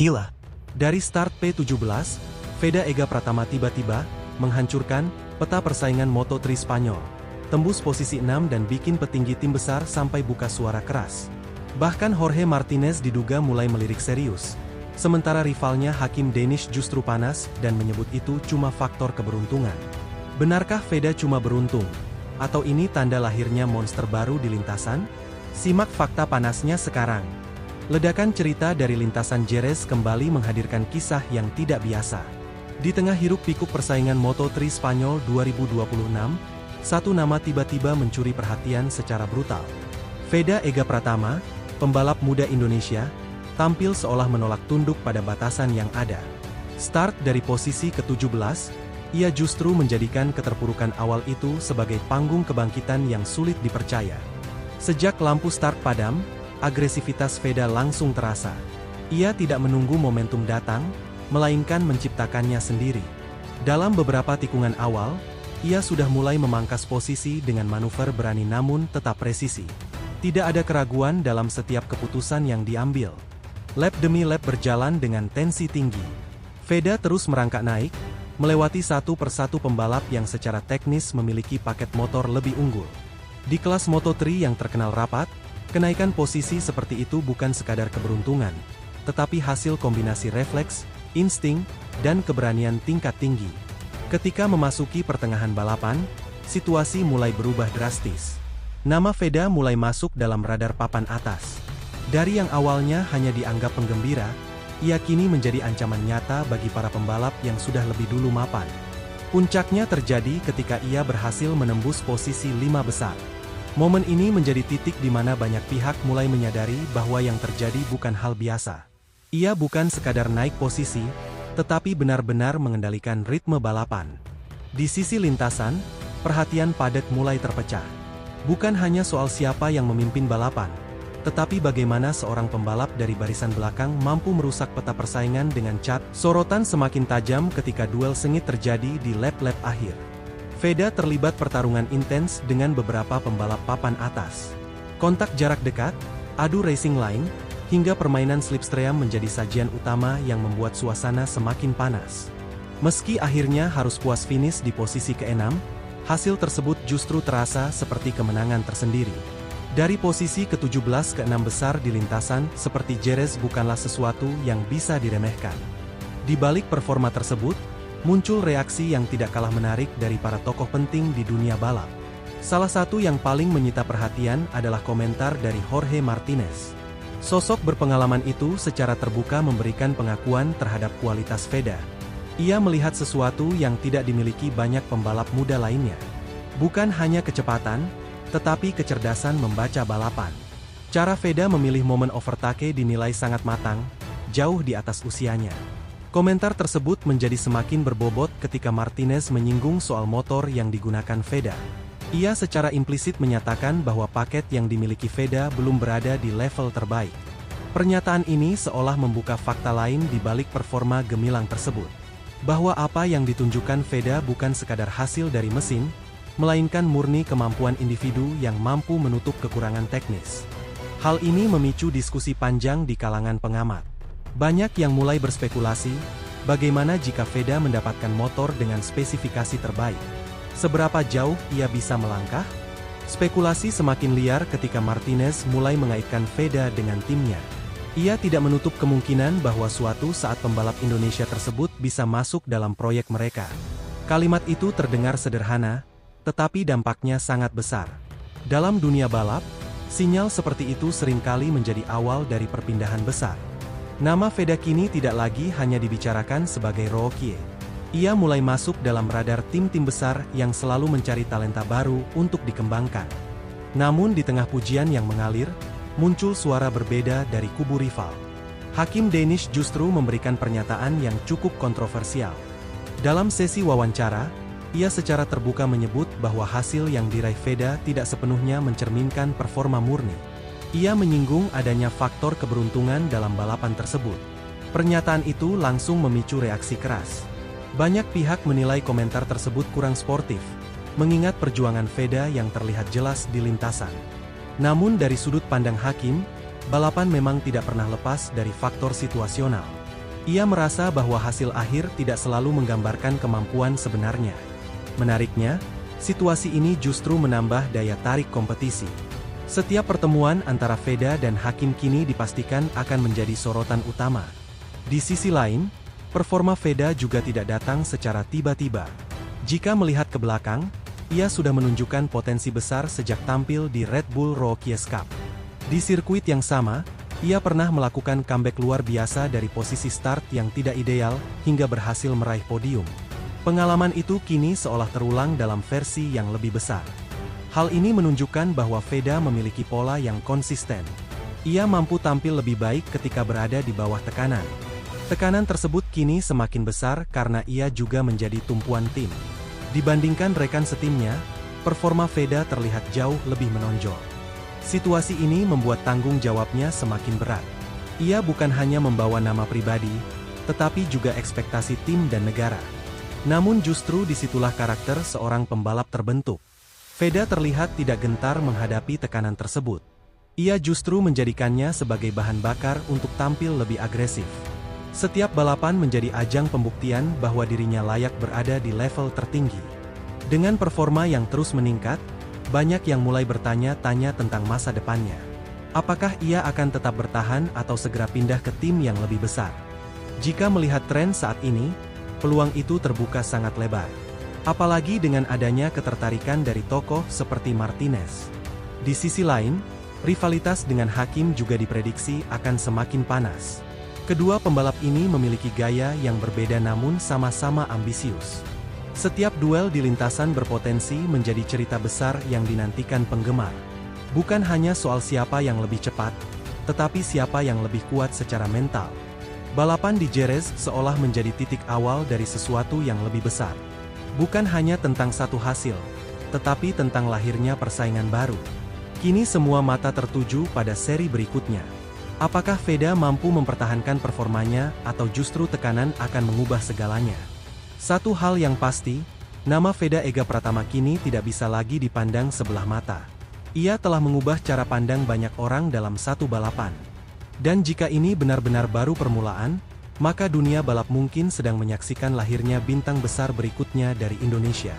Ila. Dari start P17, Veda Ega Pratama tiba-tiba menghancurkan peta persaingan Moto3 Spanyol. Tembus posisi 6 dan bikin petinggi tim besar sampai buka suara keras. Bahkan Jorge Martinez diduga mulai melirik serius. Sementara rivalnya Hakim Danish justru panas dan menyebut itu cuma faktor keberuntungan. Benarkah Veda cuma beruntung? Atau ini tanda lahirnya monster baru di lintasan? Simak fakta panasnya sekarang. Ledakan cerita dari lintasan Jerez kembali menghadirkan kisah yang tidak biasa. Di tengah hiruk-pikuk persaingan Moto3 Spanyol 2026, satu nama tiba-tiba mencuri perhatian secara brutal. Veda Ega Pratama, pembalap muda Indonesia, tampil seolah menolak tunduk pada batasan yang ada. Start dari posisi ke-17, ia justru menjadikan keterpurukan awal itu sebagai panggung kebangkitan yang sulit dipercaya. Sejak lampu start padam, agresivitas Veda langsung terasa. Ia tidak menunggu momentum datang, melainkan menciptakannya sendiri. Dalam beberapa tikungan awal, ia sudah mulai memangkas posisi dengan manuver berani namun tetap presisi. Tidak ada keraguan dalam setiap keputusan yang diambil. Lap demi lap berjalan dengan tensi tinggi. Veda terus merangkak naik, melewati satu persatu pembalap yang secara teknis memiliki paket motor lebih unggul. Di kelas Moto3 yang terkenal rapat, kenaikan posisi seperti itu bukan sekadar keberuntungan, tetapi hasil kombinasi refleks, insting, dan keberanian tingkat tinggi. Ketika memasuki pertengahan balapan, situasi mulai berubah drastis. Nama Veda mulai masuk dalam radar papan atas. Dari yang awalnya hanya dianggap penggembira, ia kini menjadi ancaman nyata bagi para pembalap yang sudah lebih dulu mapan. Puncaknya terjadi ketika ia berhasil menembus posisi 5 besar. Momen ini menjadi titik di mana banyak pihak mulai menyadari bahwa yang terjadi bukan hal biasa. Ia bukan sekadar naik posisi, tetapi benar-benar mengendalikan ritme balapan. Di sisi lintasan, perhatian padat mulai terpecah. Bukan hanya soal siapa yang memimpin balapan, tetapi bagaimana seorang pembalap dari barisan belakang mampu merusak peta persaingan dengan cat. Sorotan semakin tajam ketika duel sengit terjadi di lap-lap akhir. Veda terlibat pertarungan intens dengan beberapa pembalap papan atas. Kontak jarak dekat, adu racing line, hingga permainan slipstream menjadi sajian utama yang membuat suasana semakin panas. Meski akhirnya harus puas finish di posisi ke-6, hasil tersebut justru terasa seperti kemenangan tersendiri. Dari posisi ke-17 ke-6 besar di lintasan seperti Jerez bukanlah sesuatu yang bisa diremehkan. Di balik performa tersebut, muncul reaksi yang tidak kalah menarik dari para tokoh penting di dunia balap. Salah satu yang paling menyita perhatian adalah komentar dari Jorge Martinez. Sosok berpengalaman itu secara terbuka memberikan pengakuan terhadap kualitas Veda. Ia melihat sesuatu yang tidak dimiliki banyak pembalap muda lainnya. Bukan hanya kecepatan, tetapi kecerdasan membaca balapan. Cara Veda memilih momen overtake dinilai sangat matang, jauh di atas usianya. Komentar tersebut menjadi semakin berbobot ketika Martinez menyinggung soal motor yang digunakan Veda. Ia secara implisit menyatakan bahwa paket yang dimiliki Veda belum berada di level terbaik. Pernyataan ini seolah membuka fakta lain di balik performa gemilang tersebut. Bahwa apa yang ditunjukkan Veda bukan sekadar hasil dari mesin, melainkan murni kemampuan individu yang mampu menutup kekurangan teknis. Hal ini memicu diskusi panjang di kalangan pengamat. Banyak yang mulai berspekulasi, bagaimana jika Veda mendapatkan motor dengan spesifikasi terbaik? Seberapa jauh ia bisa melangkah? Spekulasi semakin liar ketika Martinez mulai mengaitkan Veda dengan timnya. Ia tidak menutup kemungkinan bahwa suatu saat pembalap Indonesia tersebut bisa masuk dalam proyek mereka. Kalimat itu terdengar sederhana, tetapi dampaknya sangat besar. Dalam dunia balap, sinyal seperti itu seringkali menjadi awal dari perpindahan besar. Nama Veda kini tidak lagi hanya dibicarakan sebagai rookie. Ia mulai masuk dalam radar tim-tim besar yang selalu mencari talenta baru untuk dikembangkan. Namun di tengah pujian yang mengalir, muncul suara berbeda dari kubu rival. Hakim Danish justru memberikan pernyataan yang cukup kontroversial. Dalam sesi wawancara, ia secara terbuka menyebut bahwa hasil yang diraih Veda tidak sepenuhnya mencerminkan performa murni. Ia menyinggung adanya faktor keberuntungan dalam balapan tersebut. Pernyataan itu langsung memicu reaksi keras. Banyak pihak menilai komentar tersebut kurang sportif, mengingat perjuangan Veda yang terlihat jelas di lintasan. Namun dari sudut pandang Hakim, balapan memang tidak pernah lepas dari faktor situasional. Ia merasa bahwa hasil akhir tidak selalu menggambarkan kemampuan sebenarnya. Menariknya, situasi ini justru menambah daya tarik kompetisi. Setiap pertemuan antara Veda dan Hakim kini dipastikan akan menjadi sorotan utama. Di sisi lain, performa Veda juga tidak datang secara tiba-tiba. Jika melihat ke belakang, ia sudah menunjukkan potensi besar sejak tampil di Red Bull Rookies Cup. Di sirkuit yang sama, ia pernah melakukan comeback luar biasa dari posisi start yang tidak ideal hingga berhasil meraih podium. Pengalaman itu kini seolah terulang dalam versi yang lebih besar. Hal ini menunjukkan bahwa Veda memiliki pola yang konsisten. Ia mampu tampil lebih baik ketika berada di bawah tekanan. Tekanan tersebut kini semakin besar karena ia juga menjadi tumpuan tim. Dibandingkan rekan setimnya, performa Veda terlihat jauh lebih menonjol. Situasi ini membuat tanggung jawabnya semakin berat. Ia bukan hanya membawa nama pribadi, tetapi juga ekspektasi tim dan negara. Namun justru disitulah karakter seorang pembalap terbentuk. Veda terlihat tidak gentar menghadapi tekanan tersebut. Ia justru menjadikannya sebagai bahan bakar untuk tampil lebih agresif. Setiap balapan menjadi ajang pembuktian bahwa dirinya layak berada di level tertinggi. Dengan performa yang terus meningkat, banyak yang mulai bertanya-tanya tentang masa depannya. Apakah ia akan tetap bertahan atau segera pindah ke tim yang lebih besar? Jika melihat tren saat ini, peluang itu terbuka sangat lebar. Apalagi dengan adanya ketertarikan dari tokoh seperti Martinez. Di sisi lain, rivalitas dengan Hakim juga diprediksi akan semakin panas. Kedua pembalap ini memiliki gaya yang berbeda namun sama-sama ambisius. Setiap duel di lintasan berpotensi menjadi cerita besar yang dinantikan penggemar. Bukan hanya soal siapa yang lebih cepat, tetapi siapa yang lebih kuat secara mental. Balapan di Jerez seolah menjadi titik awal dari sesuatu yang lebih besar. Bukan hanya tentang satu hasil, tetapi tentang lahirnya persaingan baru. Kini semua mata tertuju pada seri berikutnya. Apakah Veda mampu mempertahankan performanya atau justru tekanan akan mengubah segalanya? Satu hal yang pasti, nama Veda Ega Pratama kini tidak bisa lagi dipandang sebelah mata. Ia telah mengubah cara pandang banyak orang dalam satu balapan. Dan jika ini benar-benar baru permulaan, maka dunia balap mungkin sedang menyaksikan lahirnya bintang besar berikutnya dari Indonesia.